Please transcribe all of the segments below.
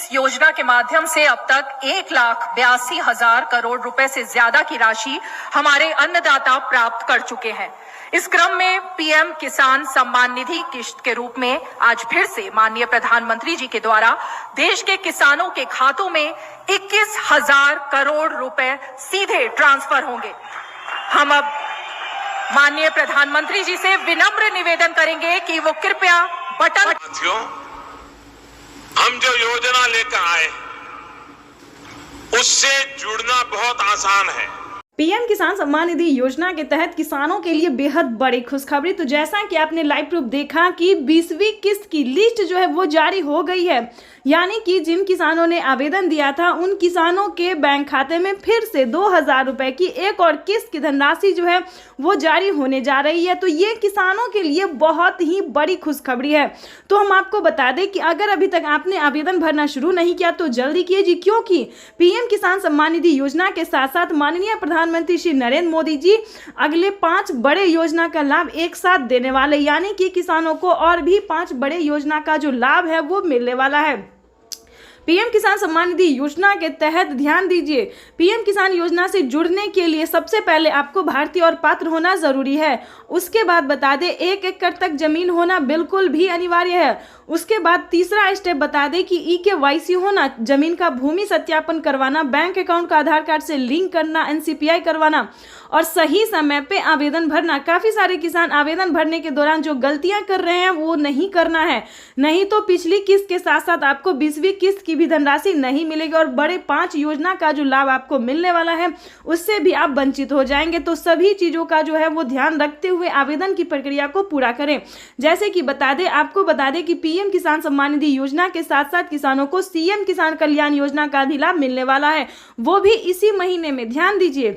इस योजना के माध्यम से अब तक 1,82,000 करोड़ रुपए से ज्यादा की राशि हमारे अन्नदाता प्राप्त कर चुके हैं। इस क्रम में पीएम किसान सम्मान निधि किश्त के रूप में आज फिर से माननीय प्रधानमंत्री जी के द्वारा देश के किसानों के खातों में 21,000 करोड़ रुपए सीधे ट्रांसफर होंगे। हम अब माननीय प्रधानमंत्री जी से विनम्र निवेदन करेंगे कि वो कृपया बटन। साथियों, हम जो योजना लेकर आए उससे जुड़ना बहुत आसान है। पीएम किसान सम्मान निधि योजना के तहत किसानों के लिए बेहद बड़ी खुशखबरी। तो जैसा कि आपने लाइव प्रूफ देखा कि 20वीं किस्त की लिस्ट जो है वो जारी हो गई है, यानी कि जिन किसानों ने आवेदन दिया था उन किसानों के बैंक खाते में फिर से 2,000 रुपए की एक और किस्त की धनराशि जो है वो जारी होने जा रही है। तो ये किसानों के लिए बहुत ही बड़ी खुशखबरी है। तो हम आपको बता दें कि अगर अभी तक आपने आवेदन भरना शुरू नहीं किया तो जल्दी कीजिए, क्योंकि पीएम किसान सम्मान निधि योजना के साथ साथ माननीय प्रधानमंत्री श्री नरेंद्र मोदी जी अगले 5 बड़े योजना का लाभ एक साथ देने वाले, यानी कि किसानों को और भी 5 बड़े योजना का जो लाभ है वो मिलने वाला है। पीएम किसान सम्मान निधि योजना के तहत ध्यान दीजिए, पीएम किसान योजना से जुड़ने के लिए सबसे पहले आपको भारतीय और पात्र होना जरूरी है। उसके बाद बता दें 1 एकड़ तक जमीन होना बिल्कुल भी अनिवार्य है। उसके बाद तीसरा स्टेप बता दें कि EKYC होना, जमीन का भूमि सत्यापन करवाना, बैंक अकाउंट का आधार कार्ड से लिंक करना, NCPI करवाना और सही समय पे आवेदन भरना। काफी सारे किसान आवेदन भरने के दौरान जो गलतियां कर रहे हैं वो नहीं करना है, नहीं तो पिछली किस्त के साथ साथ आपको 20वीं किस्त की भी धनराशि नहीं मिलेगी और बड़े 5 योजना का जो लाभ आपको मिलने वाला है उससे भी आप वंचित हो जाएंगे। तो सभी चीजों का जो है वो ध्यान रखते हुए आवेदन की प्रक्रिया को पूरा करें। जैसे कि आपको बता दें कि पीएम किसान सम्मान निधि योजना के साथ साथ किसानों को CM किसान कल्याण योजना का भी लाभ मिलने वाला है, वो भी इसी महीने में। ध्यान दीजिए,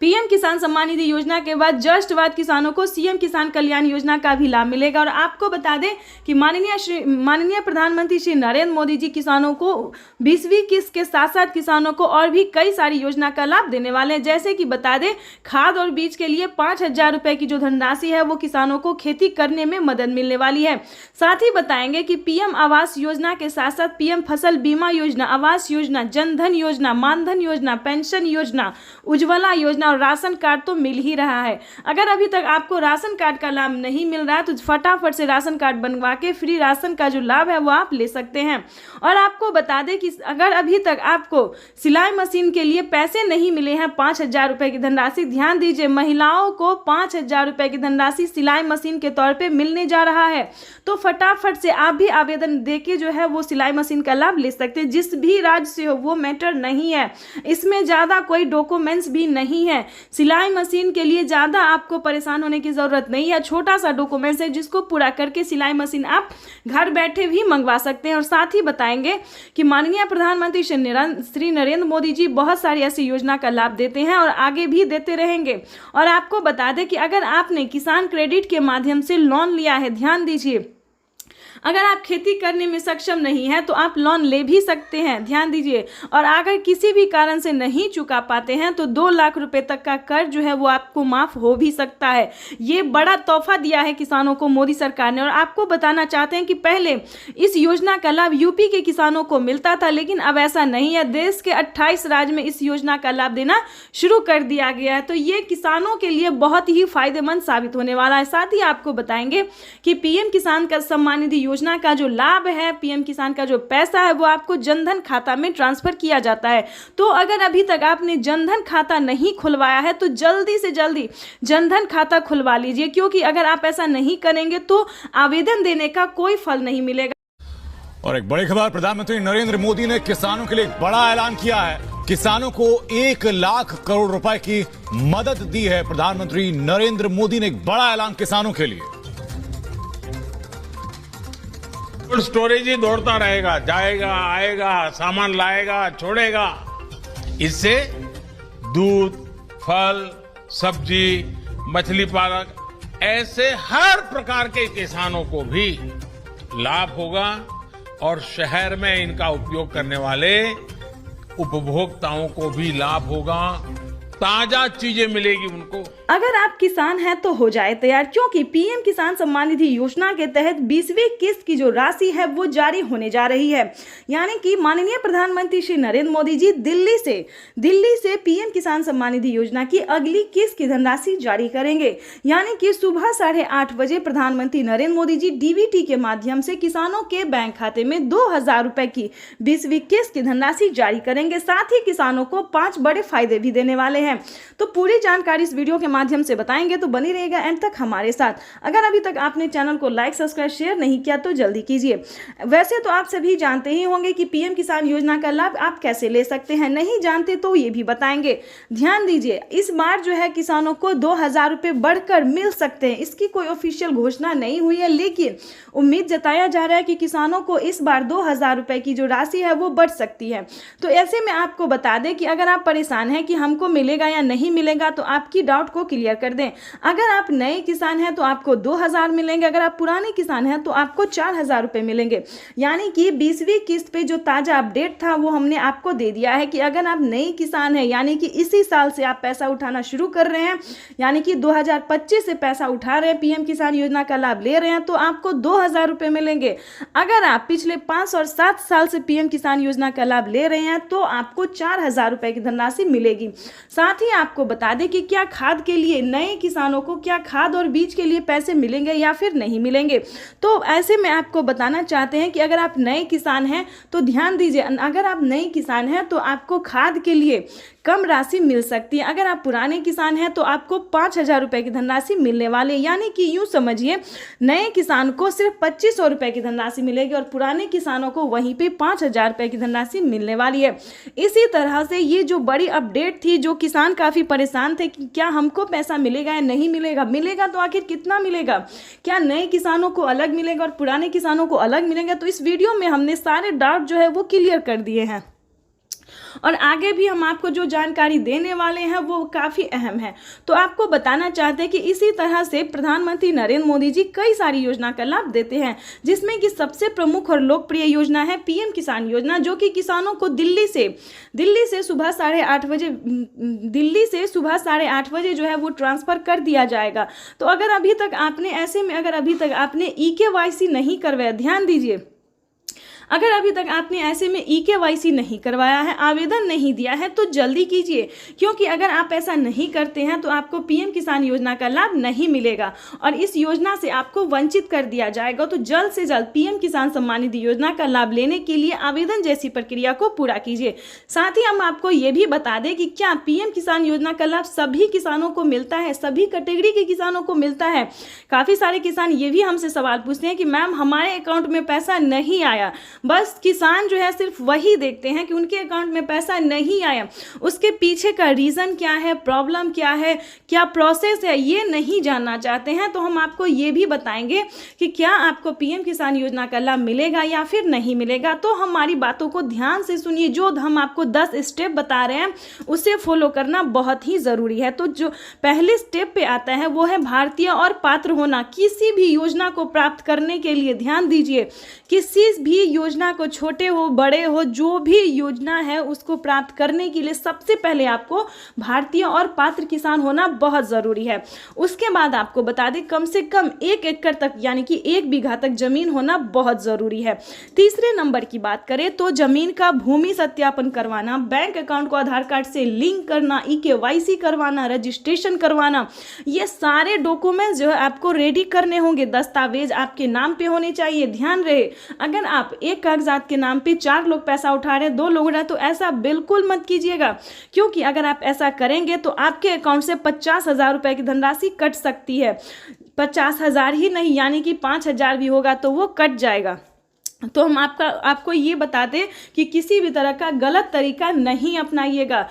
पीएम किसान सम्मान निधि योजना के बाद जस्ट बाद किसानों को CM किसान कल्याण योजना का भी लाभ मिलेगा। और आपको बता दें कि माननीय प्रधानमंत्री श्री नरेंद्र मोदी जी किसानों को 20वीं किस्त के साथ साथ किसानों को और भी कई सारी योजना का लाभ देने वाले हैं। जैसे कि बता दें, खाद और बीज के लिए 5,000 रुपए की जो धनराशि है वो किसानों को खेती करने में मदद मिलने वाली है। साथ ही बताएंगे कि पीएम आवास योजना के साथ साथ पीएम फसल बीमा योजना, आवास योजना, जनधन योजना, मानधन योजना, पेंशन योजना, उज्ज्वला योजना और राशन कार्ड तो मिल ही रहा है। अगर अभी तक आपको राशन कार्ड का लाभ नहीं मिल रहा है तो फटाफट से राशन कार्ड बनवा के फ्री राशन का जो लाभ है वो आप ले सकते हैं। और आपको बता दें कि अगर अभी तक आपको सिलाई मशीन के लिए पैसे नहीं मिले हैं 5,000 रुपए की धनराशि, ध्यान दीजिए, महिलाओं को 5,000 रुपए की धनराशि सिलाई मशीन के तौर पे मिलने जा रहा है। तो फटाफट से आप भी आवेदन देके जो है वो सिलाई मशीन का लाभ ले सकते हैं। जिस भी राज्य से हो वो मैटर नहीं है, इसमें ज्यादा कोई डॉक्यूमेंट्स भी नहीं है। सिलाई मशीन के लिए ज्यादा आपको परेशान होने की जरूरत नहीं है, छोटा सा डॉक्यूमेंट्स है जिसको पूरा करके सिलाई मशीन आप घर बैठे भी मंगवा सकते हैं। और साथ ही बताएंगे कि माननीय प्रधानमंत्री श्री नरेंद्र मोदी जी बहुत सारी ऐसी योजना का लाभ देते हैं और आगे भी देते रहेंगे। और आपको बता दें कि अगर आपने किसान क्रेडिट के माध्यम से लोन लिया है, ध्यान दीजिए, अगर आप खेती करने में सक्षम नहीं है तो आप लोन ले भी सकते हैं, ध्यान दीजिए। और अगर किसी भी कारण से नहीं चुका पाते हैं तो 2 लाख रुपए तक का कर्ज जो है वो आपको माफ हो भी सकता है। ये बड़ा तोहफा दिया है किसानों को मोदी सरकार ने। और आपको बताना चाहते हैं कि पहले इस योजना का लाभ यूपी के किसानों को मिलता था, लेकिन अब ऐसा नहीं है। देश के 28 राज्य में इस योजना का लाभ देना शुरू कर दिया गया है। तो ये किसानों के लिए बहुत ही फायदेमंद साबित होने वाला है। साथ ही आपको बताएंगे कि पीएम किसान का सम्मान निधि योजना का जो लाभ है, पीएम किसान का जो पैसा है वो आपको जनधन खाता में ट्रांसफर किया जाता है। तो अगर अभी तक आपने जनधन खाता नहीं खुलवाया है तो जल्दी से जल्दी जनधन खाता खुलवा लीजिए, क्योंकि अगर आप ऐसा नहीं करेंगे तो आवेदन देने का कोई फल नहीं मिलेगा। और एक बड़ी खबर, प्रधानमंत्री नरेंद्र मोदी ने किसानों के लिए एक बड़ा ऐलान किया है। किसानों को 1 लाख करोड़ रुपए की मदद दी है। प्रधानमंत्री नरेंद्र मोदी ने एक बड़ा ऐलान किसानों के लिए। कोल्ड स्टोरेज ही दौड़ता रहेगा, जाएगा आएगा, सामान लाएगा छोड़ेगा। इससे दूध, फल, सब्जी, मछली पालक ऐसे हर प्रकार के किसानों को भी लाभ होगा और शहर में इनका उपयोग करने वाले उपभोक्ताओं को भी लाभ होगा। ताजा चीजें मिलेगी उनको। अगर आप किसान हैं तो हो जाए तैयार, क्योंकि पीएम किसान सम्मान निधि योजना के तहत 20वीं किस्त की जो राशि है वो जारी होने जा रही है। यानी कि माननीय प्रधानमंत्री श्री नरेंद्र मोदी जी दिल्ली से पीएम किसान सम्मान निधि योजना की अगली किस्त की धनराशि जारी करेंगे। यानी कि सुबह 8:30 बजे प्रधानमंत्री नरेंद्र मोदी जी डीबीटी के माध्यम से किसानों के बैंक खाते में 2000 रुपए की 20वीं किस्त की धनराशि जारी करेंगे। साथ ही किसानों को 5 बड़े फायदे भी देने वाले हैं। तो पूरी जानकारी इस वीडियो के माध्यम से बताएंगे, तो बनी रहेगा एंड तक हमारे साथ। अगर अभी तक आपने चैनल को लाइक सब्सक्राइब शेयर नहीं किया तो जल्दी कीजिए। वैसे तो आप सभी जानते ही होंगे कि पीएम किसान योजना का लाभ आप कैसे ले सकते हैं, नहीं जानते तो ये भी बताएंगे। ध्यान दीजिए, इस बार जो है किसानों को 2000 रुपए बढ़कर मिल सकते हैं। इसकी कोई ऑफिशियल घोषणा नहीं हुई है, लेकिन उम्मीद जताया जा रहा है कि किसानों को इस बार 2000 रुपए की जो राशि है वो बढ़ सकती है। तो ऐसे में आपको बता दें कि अगर आप परेशान हैं कि हमको मिलेगा या नहीं मिलेगा, तो आपकी डाउट को क्लियर कर दें। अगर आप नए किसान हैं तो आपको 2000 मिलेंगे, अगर आप पुराने किसान हैं तो आपको 4000 रुपए मिलेंगे। यानी कि 20वीं किस्त पे जो ताजा अपडेट था वो हमने आपको दे दिया है कि अगर आप नए किसान हैं, यानी कि इसी साल से आप पैसा उठाना शुरू कर रहे हैं, यानी कि 2025 से पैसा उठा रहे हैं, पीएम किसान योजना का लाभ ले रहे हैं, तो आपको 2000 रुपए मिलेंगे। अगर आप पिछले 5 और 7 साल से पीएम किसान योजना का लाभ ले रहे हैं तो आपको 4000 रुपए की धनराशि मिलेगी। साथ ही आपको बता दें कि क्या खाद के लिए नए किसानों को क्या खाद और बीज के लिए पैसे मिलेंगे या फिर नहीं मिलेंगे। तो ऐसे में आपको बताना चाहते हैं कि अगर आप नए किसान हैं तो ध्यान दीजिए, अगर आप नए किसान हैं तो आपको खाद के लिए कम राशि मिल सकती है। अगर आप पुराने किसान हैं तो आपको 5000 रुपए की धनराशि मिलने वाली है। यानी कि यूं समझिए, नए किसान को सिर्फ 2500 रुपए की धनराशि मिलेगी और पुराने किसानों को वहीं पे 5000 रुपए की धनराशि मिलने वाली है। इसी तरह से ये जो बड़ी अपडेट थी, जो किसान काफी परेशान थे कि क्या हमको पैसा मिलेगा या नहीं मिलेगा तो आखिर कितना मिलेगा, क्या नए किसानों को अलग मिलेगा और पुराने किसानों को अलग मिलेगा, तो इस वीडियो में हमने सारे डाउट जो है वो क्लियर कर दिए हैं। और आगे भी हम आपको जो जानकारी देने वाले हैं वो काफ़ी अहम है। तो आपको बताना चाहते हैं कि इसी तरह से प्रधानमंत्री नरेंद्र मोदी जी कई सारी योजना का लाभ देते हैं, जिसमें कि सबसे प्रमुख और लोकप्रिय योजना है पीएम किसान योजना, जो कि किसानों को दिल्ली से सुबह 8:30 बजे जो है वो ट्रांसफ़र कर दिया जाएगा। तो अगर अभी तक आपने EKYC नहीं करवाया, ध्यान दीजिए, अगर अभी तक आपने ऐसे में EKYC नहीं करवाया है, आवेदन नहीं दिया है, तो जल्दी कीजिए, क्योंकि अगर आप ऐसा नहीं करते हैं तो आपको पीएम किसान योजना का लाभ नहीं मिलेगा और इस योजना से आपको वंचित कर दिया जाएगा। तो जल्द से जल्द पीएम किसान सम्मान निधि योजना का लाभ लेने के लिए आवेदन जैसी प्रक्रिया को पूरा कीजिए। साथ ही हम आपको ये भी बता दें कि क्या पीएम किसान योजना का लाभ सभी किसानों को मिलता है, सभी कैटेगरी के किसानों को मिलता है। काफ़ी सारे किसान ये भी हमसे सवाल पूछते हैं कि मैम हमारे अकाउंट में पैसा नहीं आया। बस किसान जो है सिर्फ वही देखते हैं कि उनके अकाउंट में पैसा नहीं आया, उसके पीछे का रीज़न क्या है, प्रॉब्लम क्या है, क्या प्रोसेस है, ये नहीं जानना चाहते हैं। तो हम आपको ये भी बताएंगे कि क्या आपको पीएम किसान योजना का लाभ मिलेगा या फिर नहीं मिलेगा। तो हमारी बातों को ध्यान से सुनिए, जो हम आपको 10 स्टेप बता रहे हैं उसे फॉलो करना बहुत ही ज़रूरी है। तो जो पहले स्टेप पे आता है वो है भारतीय और पात्र होना। किसी भी योजना को प्राप्त करने के लिए ध्यान दीजिए, किसी भी योजना को, छोटे हो बड़े हो, जो भी योजना है उसको प्राप्त करने के लिए सबसे पहले आपको भारतीय और पात्र किसान होना बहुत ज़रूरी है। उसके बाद आपको बता दें कम से कम 1 एकड़ तक, यानी कि 1 बीघा तक जमीन होना बहुत ज़रूरी है। तीसरे नंबर की बात करें तो जमीन का भूमि सत्यापन करवाना, बैंक अकाउंट को आधार कार्ड से लिंक करना, EKYC करवाना, रजिस्ट्रेशन करवाना, ये सारे डॉक्यूमेंट्स जो है आपको रेडी करने होंगे। दस्तावेज आपके नाम पे होने चाहिए। ध्यान रहे, अगर आप एक कागजात के नाम पे 4 लोग पैसा उठा रहे हैं, 2 लोग रहे, तो ऐसा बिल्कुल मत कीजिएगा, क्योंकि अगर आप ऐसा करेंगे तो आपके अकाउंट से 50,000 रुपए की धनराशि कट सकती है। 50,000 ही नहीं, यानी कि 5,000 भी होगा तो वो कट जाएगा। तो हम आपको ये बता दें कि किसी भी तरह का गलत तरीका नहीं अपनाइएगा।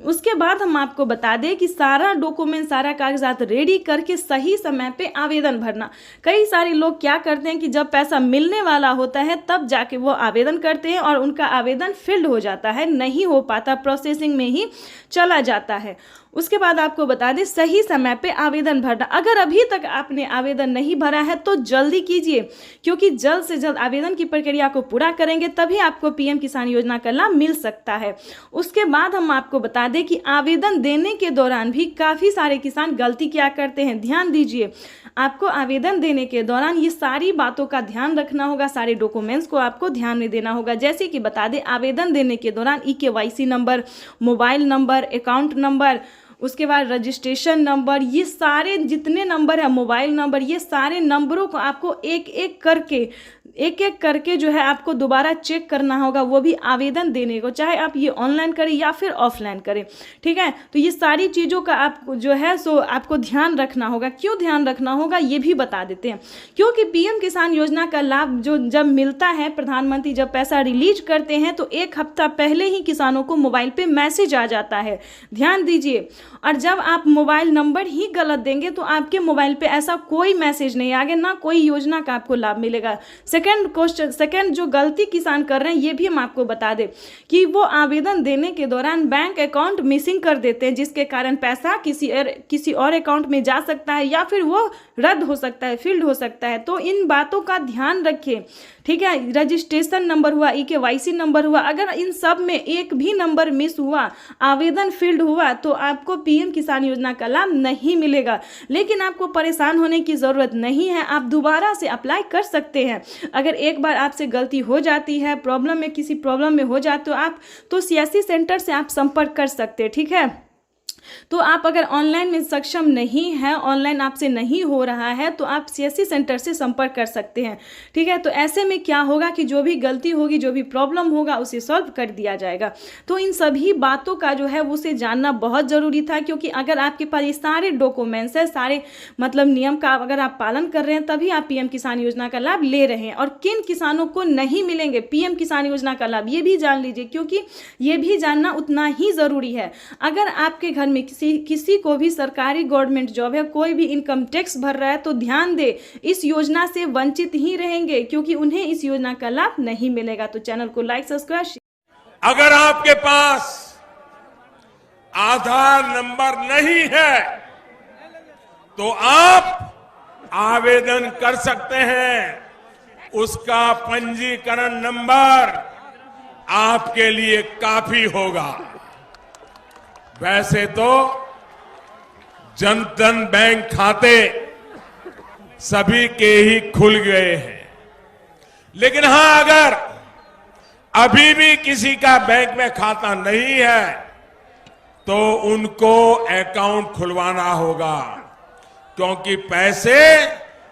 उसके बाद हम आपको बता दें कि सारा डॉक्यूमेंट, सारा कागजात रेडी करके सही समय पे आवेदन भरना। कई सारे लोग क्या करते हैं कि जब पैसा मिलने वाला होता है तब जाके वो आवेदन करते हैं और उनका आवेदन फिल्ड हो जाता है, नहीं हो पाता, प्रोसेसिंग में ही चला जाता है। उसके बाद आपको बता दें सही समय पे आवेदन भरना। अगर अभी तक आपने आवेदन नहीं भरा है तो जल्दी कीजिए, क्योंकि जल्द से जल्द आवेदन की प्रक्रिया को पूरा करेंगे तभी आपको पीएम किसान योजना का लाभ मिल सकता है। उसके बाद हम आपको बता दें कि आवेदन देने के दौरान भी काफ़ी सारे किसान गलती क्या करते हैं। ध्यान दीजिए, आपको आवेदन देने के दौरान ये सारी बातों का ध्यान रखना होगा, सारे डॉक्यूमेंट्स को आपको ध्यान में देना होगा। जैसे कि बता दें, आवेदन देने के दौरान EKYC number, mobile number, account number, उसके बाद रजिस्ट्रेशन नंबर, ये सारे जितने नंबर है, मोबाइल नंबर, ये सारे नंबरों को आपको एक एक करके जो है आपको दोबारा चेक करना होगा, वो भी आवेदन देने को, चाहे आप ये ऑनलाइन करें या फिर ऑफलाइन करें। ठीक है, तो ये सारी चीज़ों का आपको जो है सो आपको ध्यान रखना होगा। क्यों ध्यान रखना होगा ये भी बता देते हैं। क्योंकि पीएम किसान योजना का लाभ जो जब मिलता है, प्रधानमंत्री जब पैसा रिलीज करते हैं तो एक हफ्ता पहले ही किसानों को मोबाइल पे मैसेज आ जाता है। ध्यान दीजिए, और जब आप मोबाइल नंबर ही गलत देंगे तो आपके मोबाइल पे ऐसा कोई मैसेज नहीं आएगा, ना कोई योजना का आपको लाभ मिलेगा। सेकंड जो गलती किसान कर रहे हैं ये भी हम आपको बता दें कि वो आवेदन देने के दौरान बैंक अकाउंट मिसिंग कर देते हैं, जिसके कारण पैसा किसी और अकाउंट में जा सकता है या फिर वो रद्द हो सकता है, फील्ड हो सकता है। तो इन बातों का ध्यान रखिए। ठीक है, रजिस्ट्रेशन नंबर हुआ, EKYC नंबर हुआ, अगर इन सब में एक भी नंबर मिस हुआ, आवेदन फील्ड हुआ, तो आपको पीएम किसान योजना का लाभ नहीं मिलेगा। लेकिन आपको परेशान होने की ज़रूरत नहीं है, आप दोबारा से अप्लाई कर सकते हैं। अगर एक बार आपसे गलती हो जाती है, किसी प्रॉब्लम में हो जाते हो आप, तो CSC सेंटर से आप संपर्क कर सकते हैं। ठीक है, तो आप अगर ऑनलाइन में सक्षम नहीं है, ऑनलाइन आपसे नहीं हो रहा है, तो आप CSC सेंटर से संपर्क कर सकते हैं। ठीक है, तो ऐसे में क्या होगा कि जो भी गलती होगी, जो भी प्रॉब्लम होगा, उसे सॉल्व कर दिया जाएगा। तो इन सभी बातों का जो है उसे जानना बहुत ज़रूरी था, क्योंकि अगर आपके पास ये सारे डॉक्यूमेंट्स है, सारे मतलब नियम का अगर आप पालन कर रहे हैं, तभी आप पीएम किसान योजना का लाभ ले रहे हैं। और किन किसानों को नहीं मिलेंगे पीएम किसान योजना का लाभ, ये भी जान लीजिए, क्योंकि ये भी जानना उतना ही ज़रूरी है। अगर आपके घर में किसी को भी सरकारी गवर्नमेंट जॉब है, कोई भी इनकम टैक्स भर रहा है, तो ध्यान दे, इस योजना से वंचित ही रहेंगे, क्योंकि उन्हें इस योजना का लाभ नहीं मिलेगा। तो चैनल को लाइक, सब्सक्राइब। अगर आपके पास आधार नंबर नहीं है तो आप आवेदन कर सकते हैं। उसका पंजीकरण नंबर आपके लिए काफी होगा। वैसे तो जनधन बैंक खाते सभी के ही खुल गए हैं, लेकिन हां, अगर अभी भी किसी का बैंक में खाता नहीं है तो उनको अकाउंट खुलवाना होगा, क्योंकि पैसे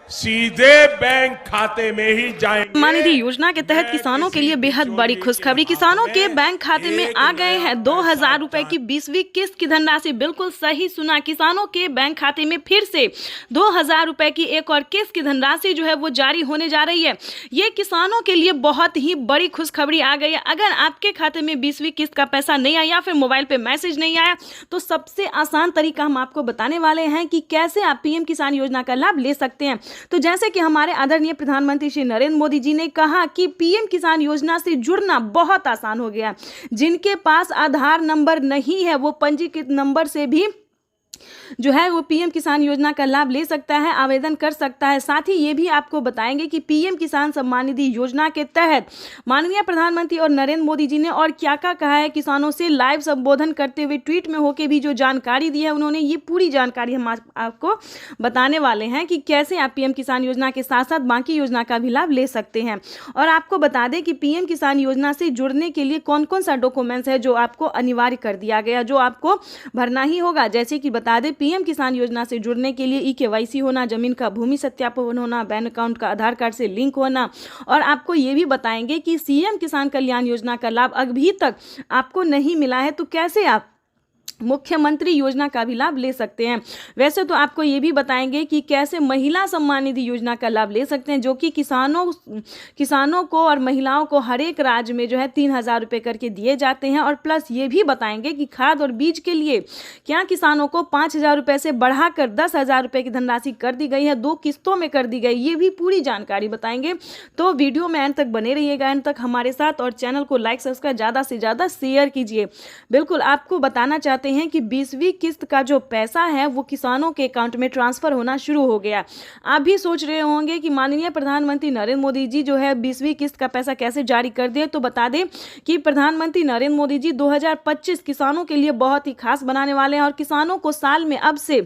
सीधे बैंक खाते में ही जाएंगे। सम्मान निधि योजना के तहत किसानों के लिए बेहद बड़ी खुशखबरी। किसानों के बैंक खाते में आ गए हैं 2000 रुपए की 20वीं किस्त की धनराशि। बिल्कुल सही सुना, किसानों के बैंक खाते में फिर से 2000 रुपए की एक और किस्त की धनराशि जो है वो जारी होने जा रही है। ये किसानों के लिए बहुत ही बड़ी खुशखबरी आ गई है। अगर आपके खाते में 20वीं किस्त का पैसा नहीं आया या फिर मोबाइल पे मैसेज नहीं आया, तो सबसे आसान तरीका हम आपको बताने वाले हैं कि कैसे आप पीएम किसान योजना का लाभ ले सकते हैं। तो जैसे कि हमारे आदरणीय प्रधानमंत्री श्री नरेंद्र मोदी जी ने कहा कि पीएम किसान योजना से जुड़ना बहुत आसान हो गया। जिनके पास आधार नंबर नहीं है वो पंजीकृत नंबर से भी जो है वो पीएम किसान योजना का लाभ ले सकता है, आवेदन कर सकता है। साथ ही ये भी आपको बताएंगे कि पीएम किसान सम्मान निधि योजना के तहत माननीय प्रधानमंत्री और नरेंद्र मोदी जी ने और क्या क्या कहा है किसानों से लाइव संबोधन करते हुए ट्वीट में होके भी जो जानकारी दी है उन्होंने, ये पूरी जानकारी हम आपको बताने वाले हैं कि कैसे आप पीएम किसान योजना के साथ साथ बाकी योजना का भी लाभ ले सकते हैं। और आपको बता दें कि पीएम किसान योजना से जुड़ने के लिए कौन कौन सा डॉक्यूमेंट्स है जो आपको अनिवार्य कर दिया गया, जो आपको भरना ही होगा। जैसे कि बता दें, पीएम किसान योजना से जुड़ने के लिए EKYC होना, जमीन का भूमि सत्यापन होना, बैंक अकाउंट का आधार कार्ड से लिंक होना। और आपको ये भी बताएंगे कि सीएम किसान कल्याण योजना का लाभ अभी तक आपको नहीं मिला है तो कैसे आप मुख्यमंत्री योजना का भी लाभ ले सकते हैं। वैसे तो आपको ये भी बताएंगे कि कैसे महिला सम्मान निधि योजना का लाभ ले सकते हैं, जो कि किसानों को और महिलाओं को हर एक राज्य में जो है 3000 रुपये करके दिए जाते हैं। और प्लस ये भी बताएंगे कि खाद और बीज के लिए क्या किसानों को 5000 रुपये से बढ़ाकर 10,000 रुपये की धनराशि कर दी गई है, 2 किस्तों में कर दी गई, ये भी पूरी जानकारी बताएंगे। तो वीडियो में एंड तक बने रहिएगा, एंड तक हमारे साथ, और चैनल को लाइक सब्सक्राइब ज़्यादा से ज़्यादा शेयर कीजिए। बिल्कुल आपको बताना चाहते बताते हैं कि 20वीं किस्त का जो पैसा है वो किसानों के अकाउंट में ट्रांसफर होना शुरू हो गया। आप भी सोच रहे होंगे कि माननीय प्रधानमंत्री नरेंद्र मोदी जी जो है 20वीं किस्त का पैसा कैसे जारी कर दिए। तो बता दें कि प्रधानमंत्री नरेंद्र मोदी जी 2025 किसानों के लिए बहुत ही खास बनाने वाले हैं और किसानों को साल में अब से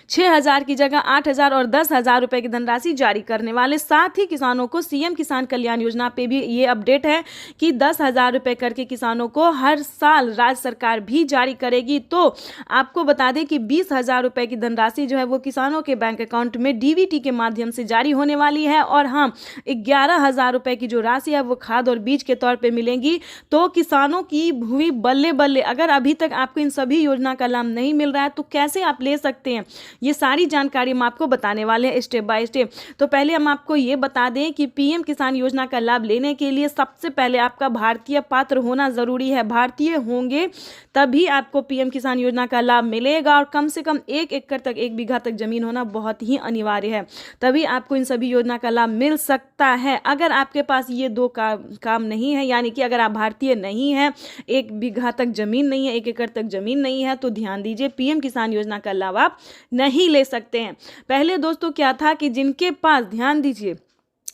6,000 की जगह 8,000 और 10,000 रुपए की धनराशि जारी करने वाले। साथ ही किसानों को सीएम किसान कल्याण योजना पे भी ये अपडेट है कि 10,000 रुपए करके किसानों को हर साल राज्य सरकार भी जारी करेगी। तो आपको बता दें कि 20,000 रुपए की धनराशि जो है वो किसानों के बैंक अकाउंट में डीबीटी के माध्यम से जारी होने वाली है और हाँ 11,000 रुपए की जो राशि है वो खाद और बीज के तौर पर मिलेंगी। तो किसानों की भूमि बल्ले बल्ले। अगर अभी तक आपको इन सभी योजना का लाभ नहीं मिल रहा है तो कैसे आप ले सकते हैं, ये सारी जानकारी हम आपको बताने वाले हैं स्टेप बाय स्टेप। तो पहले हम आपको ये बता दें कि पीएम किसान योजना का लाभ लेने के लिए सबसे पहले आपका भारतीय पात्र होना जरूरी है। भारतीय होंगे तभी आपको पीएम किसान योजना का लाभ मिलेगा और कम से कम 1 एकड़ तक 1 बीघा तक जमीन होना बहुत ही अनिवार्य है, तभी आपको इन सभी योजना का लाभ मिल सकता है। अगर आपके पास ये दो काम नहीं है, यानी कि अगर आप भारतीय नहीं है, 1 बीघा तक जमीन नहीं है, 1 एकड़ तक जमीन नहीं है, तो ध्यान दीजिए पीएम किसान योजना का लाभ आप नहीं ले सकते हैं। पहले दोस्तों क्या था कि जिनके पास, ध्यान दीजिए,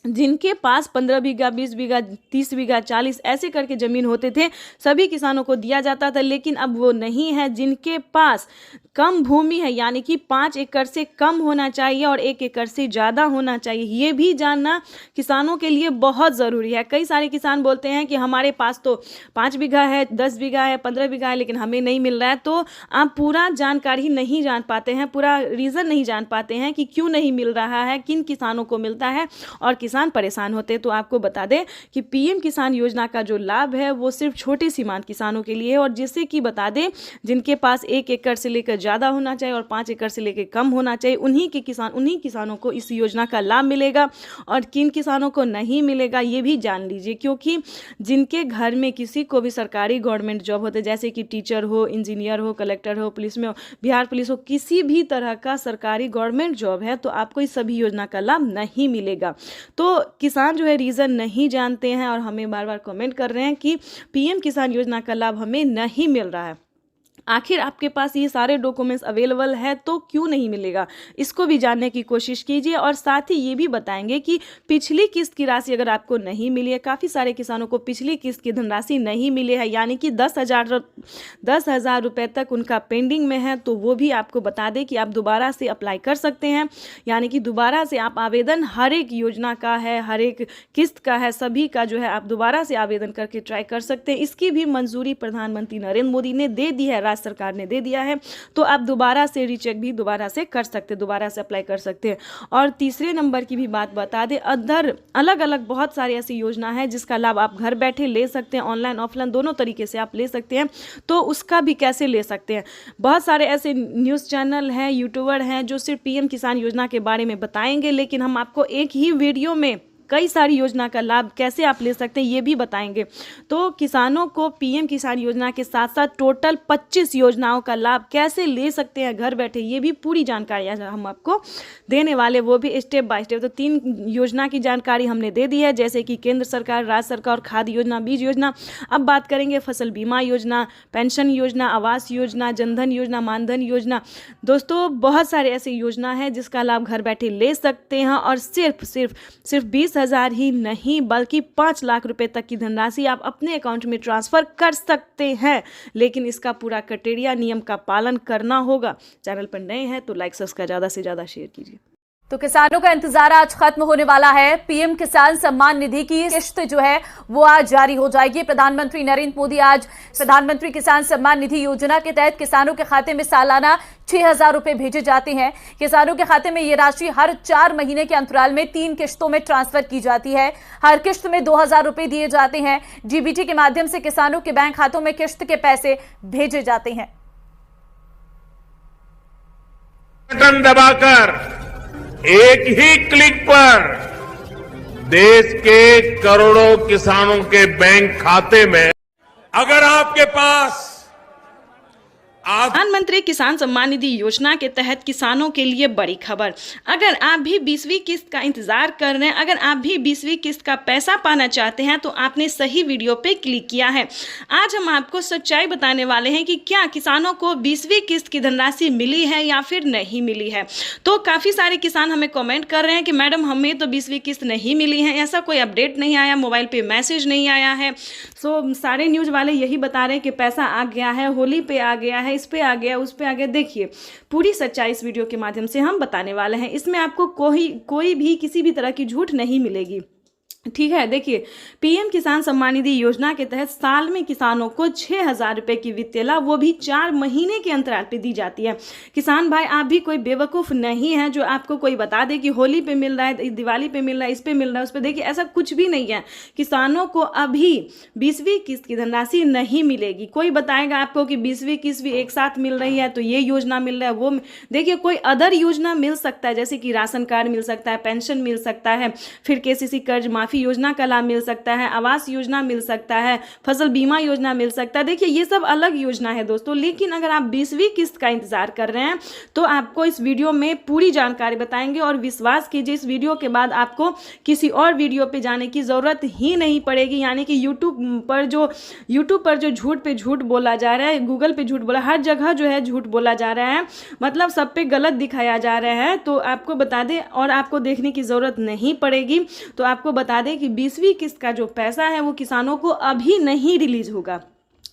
जिनके पास 15 बीघा, 20 बीघा, 30 बीघा, 40 ऐसे करके ज़मीन होते थे सभी किसानों को दिया जाता था, लेकिन अब वो नहीं है। जिनके पास कम भूमि है, यानी कि 5 एकड़ से कम होना चाहिए और 1 एकड़ से ज़्यादा होना चाहिए, ये भी जानना किसानों के लिए बहुत ज़रूरी है। कई सारे किसान बोलते हैं कि हमारे पास तो 5 बीघा है, 10 बीघा है, 15 बीघा है, लेकिन हमें नहीं मिल रहा है। तो आप पूरा जानकारी नहीं जान पाते हैं, पूरा रीज़न नहीं जान पाते हैं कि क्यों नहीं मिल रहा है, किन किसानों को मिलता है और किसान परेशान होते हैं। तो आपको बता दें कि पीएम किसान योजना का जो लाभ है वो सिर्फ छोटे सीमांत किसानों के लिए है और जिससे कि बता दें जिनके पास 1 एकड़ से लेकर ज़्यादा होना चाहिए और 5 एकड़ से लेकर कम होना चाहिए, उन्हीं किसानों को इस योजना का लाभ मिलेगा और किन किसानों को नहीं मिलेगा ये भी जान लीजिए। क्योंकि जिनके घर में किसी को भी सरकारी गवर्नमेंट जॉब होते, जैसे कि टीचर हो, इंजीनियर हो, कलेक्टर हो, पुलिस में हो, बिहार पुलिस हो, किसी भी तरह का सरकारी गवर्नमेंट जॉब है तो आपको इस सभी योजना का लाभ नहीं मिलेगा। तो किसान जो है रीज़न नहीं जानते हैं और हमें बार बार कमेंट कर रहे हैं कि पीएम किसान योजना का लाभ हमें नहीं मिल रहा है। आखिर आपके पास ये सारे डॉक्यूमेंट्स अवेलेबल है तो क्यों नहीं मिलेगा, इसको भी जानने की कोशिश कीजिए। और साथ ही ये भी बताएंगे कि पिछली किस्त की राशि अगर आपको नहीं मिली है, काफ़ी सारे किसानों को पिछली किस्त की धनराशि नहीं मिली है, यानी कि 10,000 रुपये तक उनका पेंडिंग में है, तो वो भी आपको बता दें कि आप दोबारा से अप्लाई कर सकते हैं। यानी कि दोबारा से आप आवेदन हर एक योजना का है, हर एक किस्त का है, सभी का जो है आप दोबारा से आवेदन करके ट्राई कर सकते हैं। इसकी भी मंजूरी प्रधानमंत्री नरेंद्र मोदी ने दे दी है, सरकार ने दे दिया है, तो आप दोबारा से रीचेक भी दोबारा से कर सकते हैं, दोबारा से अप्लाई कर सकते हैं। और तीसरे नंबर की भी बात बता दें, अलग अलग बहुत सारी ऐसी योजना है जिसका लाभ आप घर बैठे ले सकते हैं, ऑनलाइन ऑफलाइन दोनों तरीके से आप ले सकते हैं। तो उसका भी कैसे ले सकते हैं, बहुत सारे ऐसे न्यूज़ चैनल हैं, यूट्यूबर हैं जो सिर्फ पीएम किसान योजना के बारे में बताएंगे, लेकिन हम आपको एक ही वीडियो में कई सारी योजना का लाभ कैसे आप ले सकते हैं ये भी बताएंगे। तो किसानों को पीएम किसान योजना के साथ साथ टोटल 25 योजनाओं का लाभ कैसे ले सकते हैं घर बैठे, ये भी पूरी जानकारी हम आपको देने वाले, वो भी स्टेप बाय स्टेप। तो 3 योजना की जानकारी हमने दे दी है, जैसे कि केंद्र सरकार, राज्य सरकार और खाद योजना, बीज योजना। अब बात करेंगे फसल बीमा योजना, पेंशन योजना, आवास योजना, जनधन योजना, मानधन योजना। दोस्तों बहुत सारे ऐसी योजना है जिसका लाभ घर बैठे ले सकते हैं और सिर्फ 20,000 ही नहीं बल्कि 5 लाख रुपए तक की धनराशि आप अपने अकाउंट में ट्रांसफर कर सकते हैं, लेकिन इसका पूरा क्राइटेरिया नियम का पालन करना होगा। चैनल पर नए हैं तो लाइक सब्सक्राइब ज़्यादा से ज़्यादा शेयर कीजिए। तो किसानों का इंतजार आज खत्म होने वाला है। पीएम किसान सम्मान निधि की किस्त जो है वो आज जारी हो जाएगी। प्रधानमंत्री नरेंद्र मोदी आज प्रधानमंत्री किसान सम्मान निधि योजना के तहत किसानों के खाते में सालाना 6,000 रुपए भेजे जाते हैं। किसानों के खाते में ये राशि हर 4 महीने के अंतराल में 3 किस्तों में ट्रांसफर की जाती है। हर किस्त में 2,000 रुपए दिए जाते हैं। डीबीटी के माध्यम से किसानों के बैंक खातों में किस्त के पैसे भेजे जाते हैं। बटन दबाकर एक ही क्लिक पर देश के करोड़ों किसानों के बैंक खाते में, अगर आपके पास प्रधानमंत्री किसान सम्मान निधि योजना के तहत किसानों के लिए बड़ी खबर। अगर आप भी 20वीं किस्त का इंतजार कर रहे हैं, अगर आप भी 20वीं किस्त का पैसा पाना चाहते हैं तो आपने सही वीडियो पे क्लिक किया है। आज हम आपको सच्चाई बताने वाले हैं कि क्या किसानों को 20वीं किस्त की धनराशि मिली है या फिर नहीं मिली है। तो काफ़ी सारे किसान हमें कमेंट कर रहे हैं कि मैडम हमें तो 20वीं किस्त नहीं मिली है, ऐसा कोई अपडेट नहीं आया, मोबाइल पे मैसेज नहीं आया है। सो सारे न्यूज़ वाले यही बता रहे हैं कि पैसा आ गया है, होली पे आ गया है, इस पे आ गया, उस पे आ गया। देखिए पूरी सच्चाई इस वीडियो के माध्यम से हम बताने वाले हैं। इसमें आपको कोई भी किसी भी तरह की झूठ नहीं मिलेगी, ठीक है। देखिए पीएम किसान सम्मान निधि योजना के तहत साल में किसानों को 6,000 रुपए की वित्तीय लाभ, वो भी 4 महीने के अंतराल पे दी जाती है। किसान भाई आप भी कोई बेवकूफ़ नहीं है जो आपको कोई बता दे कि होली पे मिल रहा है, दिवाली पे मिल रहा है, इस पे मिल रहा है, उस पे। देखिए ऐसा कुछ भी नहीं है। किसानों को अभी 20वीं किस्त की धनराशि नहीं मिलेगी। कोई बताएगा आपको कि 20वीं किस्त भी एक साथ मिल रही है तो ये योजना मिल रहा है, वो देखिए कोई अदर योजना मिल सकता है, जैसे कि राशन कार्ड मिल सकता है, पेंशन मिल सकता है, फिर केसीसी कर्ज माफी योजना का लाभ मिल सकता है, आवास योजना मिल सकता है, फसल बीमा योजना मिल सकता है। देखिए ये सब अलग योजना है दोस्तों। लेकिन अगर आप 20वीं किस्त का इंतजार कर रहे हैं तो आपको इस वीडियो में पूरी जानकारी बताएंगे और विश्वास कीजिए इस वीडियो के बाद आपको किसी और वीडियो पे जाने की ज़रूरत ही नहीं पड़ेगी। यानी कि यूट्यूब पर जो झूठ पे झूठ बोला जा रहा है, गूगल पे झूठ बोला, हर जगह जो है झूठ बोला जा रहा है, मतलब सब पे गलत दिखाया जा रहा है। तो आपको बता दें और आपको देखने की ज़रूरत नहीं पड़ेगी। तो आपको बता दें कि 20वीं किस्त का जो पैसा है वो किसानों को अभी नहीं रिलीज होगा।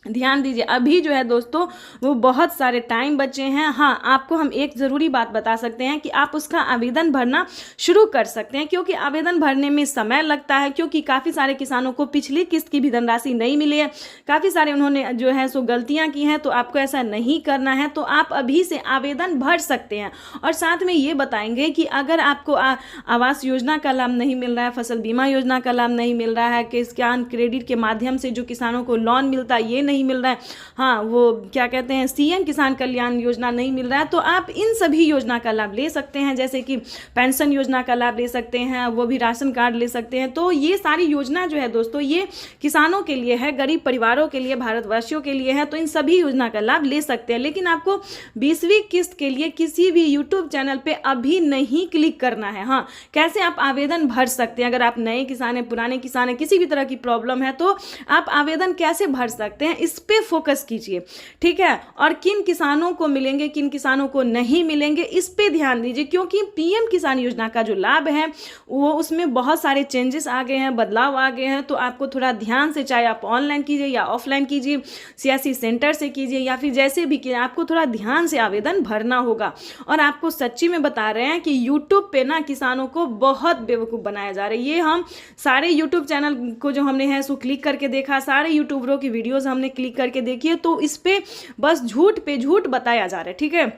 ध्यान दीजिए अभी जो है दोस्तों वो बहुत सारे टाइम बचे हैं। हाँ आपको हम एक ज़रूरी बात बता सकते हैं कि आप उसका आवेदन भरना शुरू कर सकते हैं, क्योंकि आवेदन भरने में समय लगता है, क्योंकि काफ़ी सारे किसानों को पिछली किस्त की भी धनराशि नहीं मिली है। काफ़ी सारे उन्होंने जो है सो गलतियाँ की हैं। तो आपको ऐसा नहीं करना है, तो आप अभी से आवेदन भर सकते हैं। और साथ में ये बताएंगे कि अगर आपको आवास योजना का लाभ नहीं मिल रहा है, फसल बीमा योजना का लाभ नहीं मिल रहा है, किसान क्रेडिट के माध्यम से जो किसानों को लोन मिलता है ये नहीं मिल रहा है, हाँ वो क्या कहते हैं सीएम किसान कल्याण योजना नहीं मिल रहा है, तो आप इन सभी योजना का लाभ ले सकते हैं। जैसे कि पेंशन योजना का लाभ ले सकते हैं, वो भी राशन कार्ड ले सकते हैं। तो ये सारी योजना जो है दोस्तों ये किसानों के लिए है, गरीब परिवारों के लिए, भारतवासियों के लिए है। तो इन सभी योजना का लाभ ले सकते हैं। लेकिन आपको 20वीं किस्त के लिए किसी भी यूट्यूब चैनल पे अभी नहीं क्लिक करना है। हाँ कैसे आप आवेदन भर सकते हैं, अगर आप नए किसान हैं, पुराने किसान हैं, किसी भी तरह की प्रॉब्लम है तो आप आवेदन कैसे भर सकते हैं इस पे फोकस कीजिए, ठीक है। और किन किसानों को मिलेंगे, किन किसानों को नहीं मिलेंगे, इस पे ध्यान दीजिए, क्योंकि पीएम किसान योजना का जो लाभ है वो उसमें बहुत सारे चेंजेस आ गए हैं, बदलाव आ गए हैं। तो आपको थोड़ा ध्यान से, चाहे आप ऑनलाइन कीजिए या ऑफलाइन कीजिए, सियासी सेंटर से कीजिए या फिर जैसे भी कीजिए, आपको थोड़ा ध्यान से आवेदन भरना होगा। और आपको सच्ची में बता रहे हैं कि यूट्यूब पे ना किसानों को बहुत बेवकूफ़ बनाया जा रहा है। ये हम सारे यूट्यूब चैनल को जो हमने है सो क्लिक करके देखा, सारे यूट्यूबरों की वीडियोज़ हमने क्लिक करके देखिए, तो इस पे बस झूठ पे झूठ बताया जा रहा है, ठीक है,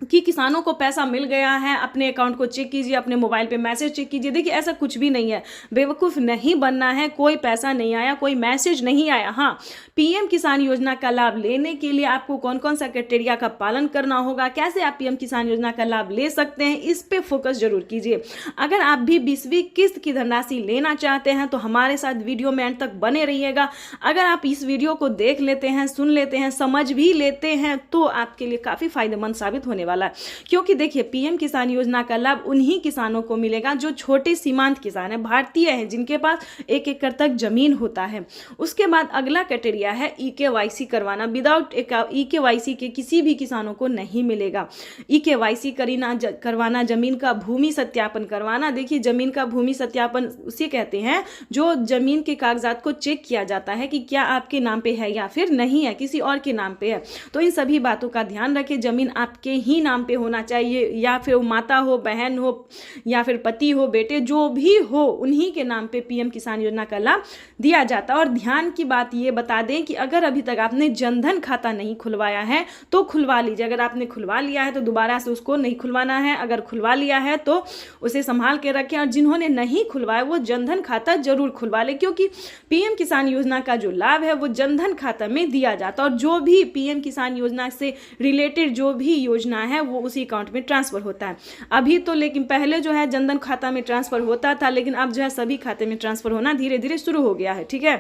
कि किसानों को पैसा मिल गया है। अपने अकाउंट को चेक कीजिए, अपने मोबाइल पे मैसेज चेक कीजिए। देखिए ऐसा कुछ भी नहीं है, बेवकूफ़ नहीं बनना है। कोई पैसा नहीं आया, कोई मैसेज नहीं आया। हाँ पीएम किसान योजना का लाभ लेने के लिए आपको कौन कौन सा क्राइटेरिया का पालन करना होगा, कैसे आप पीएम किसान योजना का लाभ ले सकते हैं, इस पे फोकस जरूर कीजिए। अगर आप भी 20वीं किस्त की धनराशि लेना चाहते हैं तो हमारे साथ वीडियो में अंत तक बने रहिएगा। अगर आप इस वीडियो को देख लेते हैं, सुन लेते हैं, समझ भी लेते हैं तो आपके लिए काफ़ी फायदेमंद साबित होने वाला है। क्योंकि देखिए पीएम किसान योजना का लाभ उन्हीं किसानों को मिलेगा जो छोटे सीमांत किसान हैं, भारतीय हैं, जिनके पास 1 एकड़ तक जमीन होता है। उसके बाद अगला क्राइटेरिया है ईकेवाईसी करवाना। विदाउट ईकेवाईसी के किसी भी किसानों को नहीं मिलेगा। ईकेवाईसी करवाना, जमीन का भूमि सत्यापन करवाना। देखिए जमीन का भूमि सत्यापन उसे कहते हैं जो जमीन के कागजात को चेक किया जाता है कि क्या आपके नाम पे है या फिर नहीं है, किसी और के नाम पे है। तो इन सभी बातों का ध्यान रखें। जमीन आपके ही नाम पे होना चाहिए, या फिर माता हो, बहन हो, या फिर पति हो, बेटे, जो भी हो, उन्हीं के नाम पे पीएम किसान योजना का लाभ दिया जाता है। और ध्यान की बात ये बता दें कि अगर अभी तक आपने जनधन खाता नहीं खुलवाया है तो खुलवा लीजिए। अगर आपने खुलवा लिया है तो दोबारा से उसको नहीं खुलवाना है। अगर खुलवा लिया है तो उसे संभाल के रखें, और जिन्होंने नहीं खुलवाया वो जनधन खाता जरूर खुलवा ले, क्योंकि पीएम किसान योजना का जो लाभ है वो जनधन खाता में दिया जाता है। और जो भी पीएम किसान योजना से रिलेटेड जो भी योजना है वो उसी अकाउंट में ट्रांसफर होता है अभी तो। लेकिन पहले जो है जनधन खाता में ट्रांसफर होता था, लेकिन अब जो है सभी खाते में ट्रांसफर होना धीरे धीरे शुरू हो गया है, ठीक है।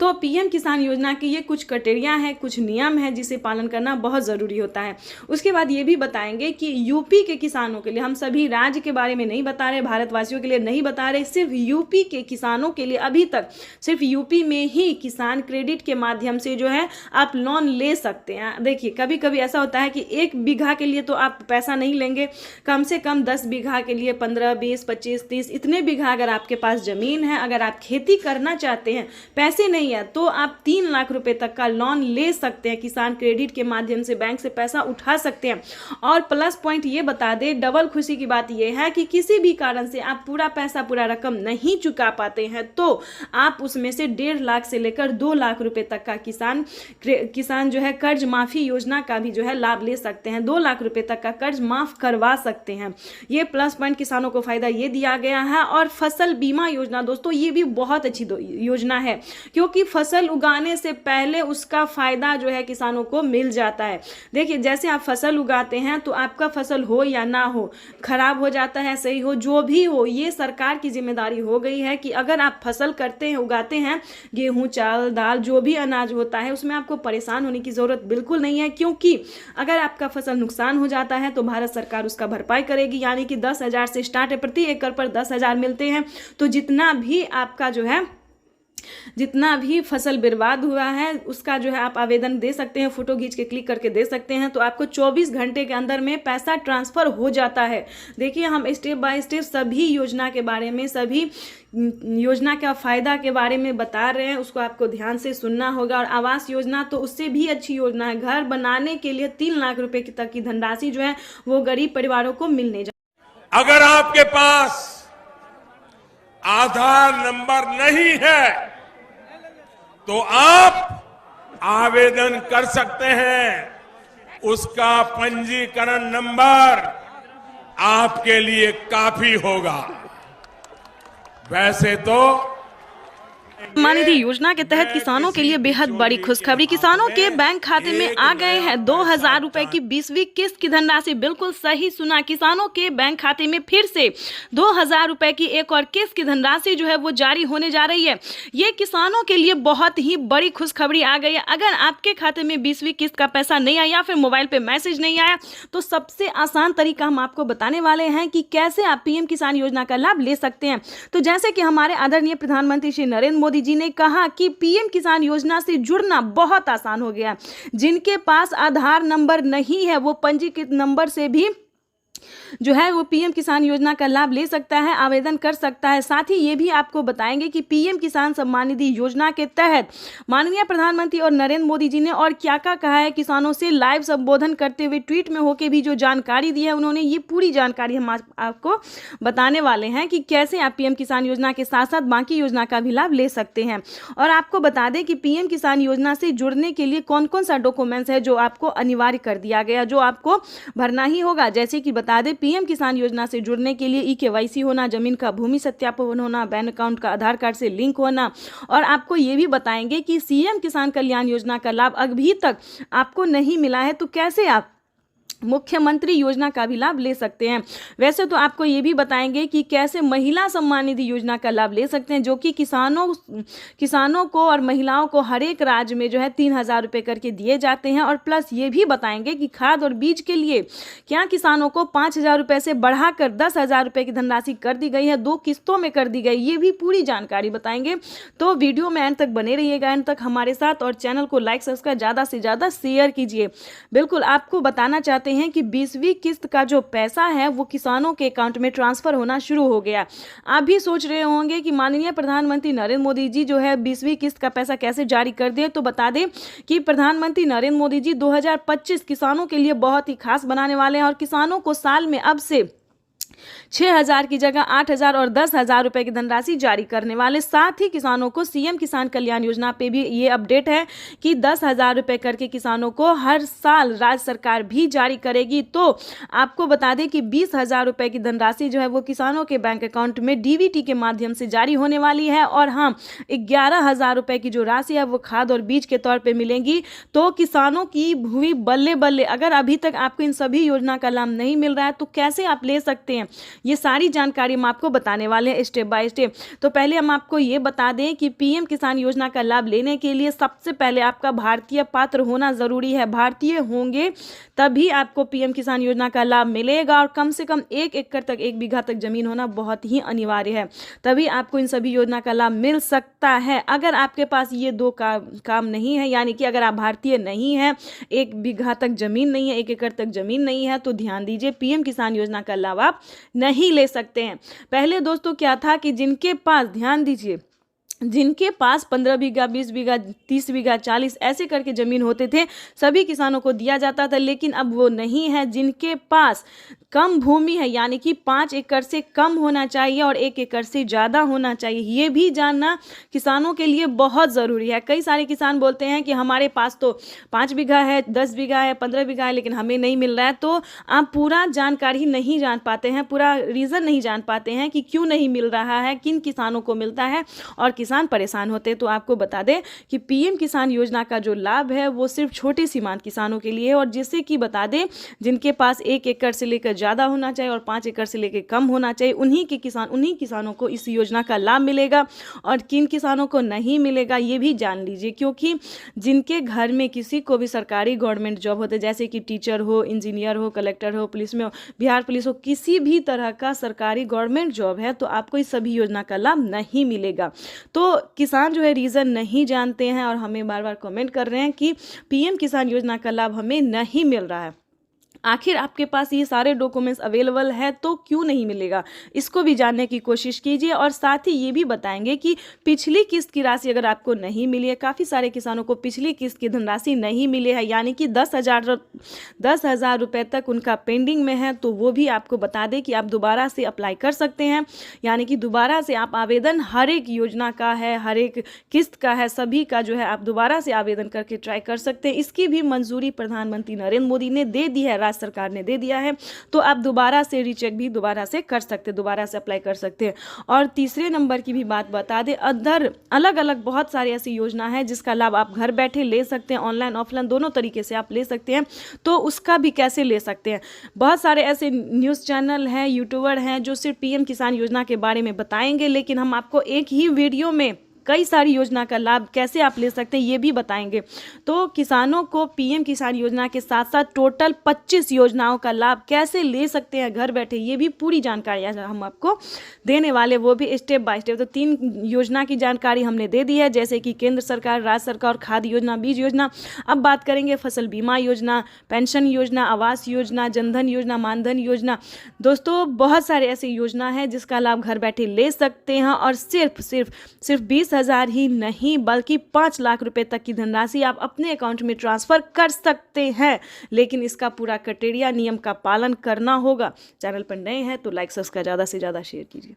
तो पीएम किसान योजना की ये कुछ क्राइटेरिया हैं, कुछ नियम हैं जिसे पालन करना बहुत ज़रूरी होता है। उसके बाद ये भी बताएंगे कि यूपी के किसानों के लिए, हम सभी राज्य के बारे में नहीं बता रहे, भारतवासियों के लिए नहीं बता रहे, सिर्फ यूपी के किसानों के लिए अभी तक सिर्फ यूपी में ही किसान क्रेडिट के माध्यम से जो है आप लोन ले सकते हैं। देखिए कभी कभी ऐसा होता है कि 1 बीघा के लिए तो आप पैसा नहीं लेंगे, कम से कम 10 बीघा के लिए 15, 20, 25, 30 इतने बीघा अगर आपके पास ज़मीन है, अगर आप खेती करना चाहते हैं, पैसे नहीं है तो आप 3 लाख रुपए तक का लोन ले सकते हैं। किसान क्रेडिट के माध्यम से बैंक से पैसा उठा सकते हैं। और प्लस पॉइंट ये बता दें, डबल खुशी की बात यह है कि किसी भी कारण से आप पूरा रकम नहीं चुका पाते हैं तो आप उसमें से 1.5 लाख से लेकर 2 लाख रुपए तक का किसान जो है कर्ज माफी योजना का भी जो है लाभ ले सकते हैं। 2 लाख रुपए तक का कर्ज माफ करवा सकते हैं। ये प्लस पॉइंट किसानों को फायदा ये दिया गया है। और फसल बीमा योजना दोस्तों, ये भी बहुत अच्छी योजना है क्योंकि फसल उगाने से पहले उसका फायदा जो है किसानों को मिल जाता है। देखिए जैसे आप फसल उगाते हैं तो आपका फसल हो या ना हो, खराब हो जाता है, सही हो, जो भी हो, ये सरकार की जिम्मेदारी हो गई है कि अगर आप फसल करते हैं, उगाते हैं, गेहूं, चावल, दाल, जो भी अनाज होता है, उसमें आपको परेशान होने की जरूरत बिल्कुल नहीं है क्योंकि अगर आपका फसल नुकसान हो जाता है तो भारत सरकार उसका भरपाई करेगी। यानी कि 10,000 से स्टार्ट है, प्रति एकड़ पर 10,000 मिलते हैं। तो जितना भी आपका जो है जितना भी फसल बर्बाद हुआ है उसका जो है आप आवेदन दे सकते हैं, फोटो खींच के क्लिक करके दे सकते हैं, तो आपको 24 घंटे के अंदर में पैसा ट्रांसफर हो जाता है। देखिए हम स्टेप बाय स्टेप सभी योजना के बारे में, सभी योजना का फायदा के बारे में बता रहे हैं, उसको आपको ध्यान से सुनना होगा। और आवास योजना तो उससे भी अच्छी योजना है। घर बनाने के लिए 3 लाख रुपए तक की धनराशि जो है वो गरीब परिवारों को मिलने अगर आपके पास आधार नंबर नहीं है तो आप आवेदन कर सकते हैं। उसका पंजीकरण नंबर आपके लिए काफी होगा। वैसे तो सम्मान निधि योजना के तहत किसानों के लिए बेहद बड़ी खुशखबरी। किसानों के बैंक खाते में आ गए हैं 2,000 रुपए की 20वीं किस्त की धनराशि। बिल्कुल सही सुना, किसानों के बैंक खाते में फिर से 2,000 रुपए की एक और किस्त की धनराशि जो है वो जारी होने जा रही है। ये किसानों के लिए बहुत ही बड़ी खुशखबरी आ गई है। अगर आपके खाते में 20वीं किस्त का पैसा नहीं आया या फिर मोबाइल पे मैसेज नहीं आया तो सबसे आसान तरीका हम आपको बताने वाले हैं कि कैसे आप पीएम किसान योजना का लाभ ले सकते हैं। तो जैसे कि हमारे आदरणीय प्रधानमंत्री श्री नरेंद्र मोदी जी ने कहा कि पीएम किसान योजना से जुड़ना बहुत आसान हो गया। जिनके पास आधार नंबर नहीं है वो पंजीकृत नंबर से भी जो है वो पीएम किसान योजना का लाभ ले सकता है, आवेदन कर सकता है। साथ ही ये भी आपको बताएंगे कि पीएम किसान सम्मान निधि योजना के तहत माननीय प्रधानमंत्री और नरेंद्र मोदी जी ने और क्या क्या कहा है। किसानों से लाइव संबोधन करते हुए ट्वीट में होकर भी जो जानकारी दी है उन्होंने, ये पूरी जानकारी हम आपको बताने वाले हैं कि कैसे आप पीएम किसान योजना के साथ साथ बाकी योजना का भी लाभ ले सकते हैं। और आपको बता दें कि पीएम किसान योजना से जुड़ने के लिए कौन कौन सा डॉक्यूमेंट्स है जो आपको अनिवार्य कर दिया गया, जो आपको भरना ही होगा। जैसे कि बता दें पीएम किसान योजना से जुड़ने के लिए ई-केवाईसी होना, जमीन का भूमि सत्यापन होना, बैंक अकाउंट का आधार कार्ड से लिंक होना। और आपको ये भी बताएंगे कि सीएम किसान कल्याण योजना का लाभ अभी तक आपको नहीं मिला है तो कैसे आप मुख्यमंत्री योजना का भी लाभ ले सकते हैं। वैसे तो आपको ये भी बताएंगे कि कैसे महिला सम्मान निधि योजना का लाभ ले सकते हैं, जो कि किसानों को और महिलाओं को हर एक राज्य में जो है 3,000 रुपये करके दिए जाते हैं। और प्लस ये भी बताएंगे कि खाद और बीज के लिए क्या किसानों को 5,000 रुपये से बढ़ाकर 10,000 रुपये की धनराशि कर दी गई है, 2 किस्तों में कर दी गई। ये भी पूरी जानकारी बताएंगे। तो वीडियो में अंत तक बने रहिएगा, अंत तक हमारे साथ, और चैनल को लाइक सब्सक्राइब ज़्यादा से ज़्यादा शेयर कीजिए। बिल्कुल आपको बताना चाहते हैं कि 20वीं किस्त का जो पैसा है वो किसानों के अकाउंट में ट्रांसफर होना शुरू हो गया। आप भी सोच रहे होंगे कि माननीय प्रधानमंत्री नरेंद्र मोदी जी जो है 20वीं किस्त का पैसा कैसे जारी कर दिए। तो बता दें कि प्रधानमंत्री नरेंद्र मोदी जी 2025 किसानों के लिए बहुत ही खास बनाने वाले हैं और किसानों को साल में अब से 6,000 की जगह 8,000 और 10,000 रुपए की धनराशि जारी करने वाले। साथ ही किसानों को सीएम किसान कल्याण योजना पे भी ये अपडेट है कि 10,000 रुपए करके किसानों को हर साल राज्य सरकार भी जारी करेगी। तो आपको बता दें कि 20,000 रुपए की धनराशि जो है वो किसानों के बैंक अकाउंट में डीबीटी के माध्यम से जारी होने वाली है। और हाँ, 11,000 रुपए की जो राशि है वो खाद और बीज के तौर पर मिलेंगी। तो किसानों की हुई बल्ले बल्ले। अगर अभी तक आपको इन सभी योजना का लाभ नहीं मिल रहा है तो कैसे आप ले सकते हैं। ये सारी जानकारी हम आपको बताने वाले हैं स्टेप बाय स्टेप। तो पहले हम आपको ये बता दें कि पीएम किसान योजना का लाभ लेने के लिए सबसे पहले आपका भारतीय पात्र होना ज़रूरी है। भारतीय होंगे तभी आपको पीएम किसान योजना का लाभ मिलेगा, और कम से कम 1 एकड़ तक, 1 बीघा तक जमीन होना बहुत ही अनिवार्य है, तभी आपको इन सभी योजना का लाभ मिल सकता है। अगर आपके पास ये दो काम नहीं है, यानी कि अगर आप भारतीय नहीं हैं, 1 बीघा तक जमीन नहीं है, 1 एकड़ तक जमीन नहीं है, तो ध्यान दीजिए, पीएम किसान योजना का लाभ आप नहीं ले सकते हैं। पहले दोस्तों क्या था कि जिनके पास, ध्यान दीजिए, जिनके पास 15 बीघा, 20 बीघा, 30 बीघा, 40 ऐसे करके ज़मीन होते थे, सभी किसानों को दिया जाता था, लेकिन अब वो नहीं है। जिनके पास कम भूमि है, यानी कि 5 एकड़ से कम होना चाहिए और 1 एकड़ से ज़्यादा होना चाहिए, ये भी जानना किसानों के लिए बहुत ज़रूरी है। कई सारे किसान बोलते हैं कि हमारे पास तो 5 बीघा है, 10 बीघा है, 15 बीघा है, लेकिन हमें नहीं मिल रहा है। तो आप पूरा जानकारी नहीं जान पाते हैं, पूरा रीज़न नहीं जान पाते हैं कि क्यों नहीं मिल रहा है, किन किसानों को मिलता है, और किसान परेशान होते हैं। तो आपको बता दें कि पीएम किसान योजना का जो लाभ है वो सिर्फ छोटे सीमांत किसानों के लिए है, और जिससे कि बता दें जिनके पास 1 एकड़ से लेकर ज़्यादा होना चाहिए और 5 एकड़ से लेकर कम होना चाहिए, उन्हीं किसानों को इस योजना का लाभ मिलेगा, और किन किसानों को नहीं मिलेगा ये भी जान लीजिए। क्योंकि जिनके घर में किसी को भी सरकारी गवर्नमेंट जॉब होते, जैसे कि टीचर हो, इंजीनियर हो, कलेक्टर हो, पुलिस में हो, बिहार पुलिस हो, किसी भी तरह का सरकारी गवर्नमेंट जॉब है, तो आपको इस सभी योजना का लाभ नहीं मिलेगा। तो किसान जो है रीज़न नहीं जानते हैं और हमें बार बार कमेंट कर रहे हैं कि पीएम किसान योजना का लाभ हमें नहीं मिल रहा है। आखिर आपके पास ये सारे डॉक्यूमेंट्स अवेलेबल है तो क्यों नहीं मिलेगा, इसको भी जानने की कोशिश कीजिए। और साथ ही ये भी बताएंगे कि पिछली किस्त की राशि अगर आपको नहीं मिली है, काफ़ी सारे किसानों को पिछली किस्त की धनराशि नहीं मिली है, यानी कि 10,000 रुपये तक उनका पेंडिंग में है, तो वो भी आपको बता दें कि आप दोबारा से अप्लाई कर सकते हैं। यानी कि दोबारा से आप आवेदन, हर एक योजना का है, हर एक किस्त का है, सभी का जो है आप दोबारा से आवेदन करके ट्राई कर सकते हैं। इसकी भी मंजूरी प्रधानमंत्री नरेंद्र मोदी ने दे दी है, राज्य सरकार ने दे दिया है, तो आप दोबारा से रीचेक भी दोबारा से कर सकते हैं, दोबारा से अप्लाई कर सकते हैं। और तीसरे नंबर की भी बात बता दें, अदर अलग अलग बहुत सारी ऐसी योजना है जिसका लाभ आप घर बैठे ले सकते हैं, ऑनलाइन ऑफलाइन दोनों तरीके से आप ले सकते हैं। तो उसका भी कैसे ले सकते हैं, बहुत सारे ऐसे न्यूज़ चैनल हैं, यूट्यूबर हैं जो सिर्फ पीएम किसान योजना के बारे में बताएंगे, लेकिन हम आपको एक ही वीडियो में कई सारी योजना का लाभ कैसे आप ले सकते हैं ये भी बताएंगे। तो किसानों को पीएम किसान योजना के साथ साथ टोटल 25 योजनाओं का लाभ कैसे ले सकते हैं घर बैठे, ये भी पूरी जानकारी हम आपको देने वाले, वो भी स्टेप बाय स्टेप। तो 3 योजना की जानकारी हमने दे दी है, जैसे कि केंद्र सरकार, राज्य सरकार, खाद्य योजना, बीज योजना। अब बात करेंगे फसल बीमा योजना, पेंशन योजना, आवास योजना, जनधन योजना, मानधन योजना। दोस्तों बहुत सारे ऐसे योजना है जिसका लाभ घर बैठे ले सकते हैं, और सिर्फ 20,000 ही नहीं बल्कि 5 लाख रुपए तक की धनराशि आप अपने अकाउंट में ट्रांसफर कर सकते हैं। लेकिन इसका पूरा क्राइटेरिया, नियम का पालन करना होगा। चैनल पर नए हैं तो लाइक सब्सक्राइब ज़्यादा से ज़्यादा शेयर कीजिए।